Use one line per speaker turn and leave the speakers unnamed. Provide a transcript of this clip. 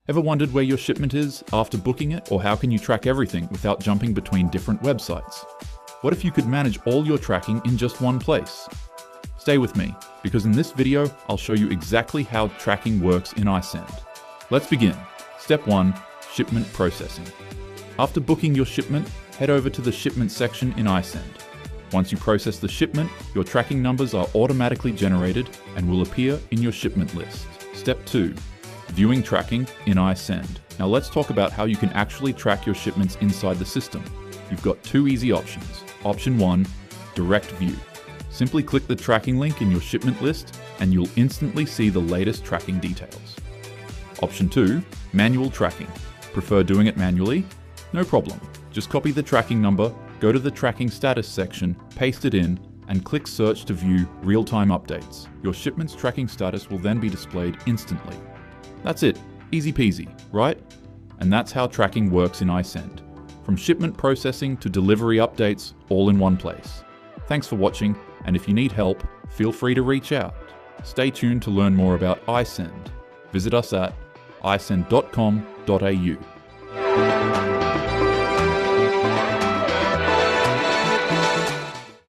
Ever wondered where your shipment is after booking it, or how can you track everything without jumping between different websites? What if you could manage all your tracking in just one place? Stay with me, because in this video, I'll show you exactly how tracking works in iSend. Let's begin. Step 1. Shipment processing. After booking your shipment, head over to the Shipment section in iSend. Once you process the shipment, your tracking numbers are automatically generated and will appear in your shipment list. Step 2. Viewing tracking in iSend. Now let's talk about how you can actually track your shipments inside the system. You've got two easy options. Option 1, direct view. Simply click the tracking link in your shipment list and you'll instantly see the latest tracking details. Option 2, manual tracking. Prefer doing it manually? No problem. Just copy the tracking number, go to the tracking status section, paste it in, and click search to view real-time updates. Your shipment's tracking status will then be displayed instantly. That's it. Easy peasy, right? And that's how tracking works in iSend. From shipment processing to delivery updates, all in one place. Thanks for watching, and if you need help, feel free to reach out. Stay tuned to learn more about iSend. Visit us at isend.com.au.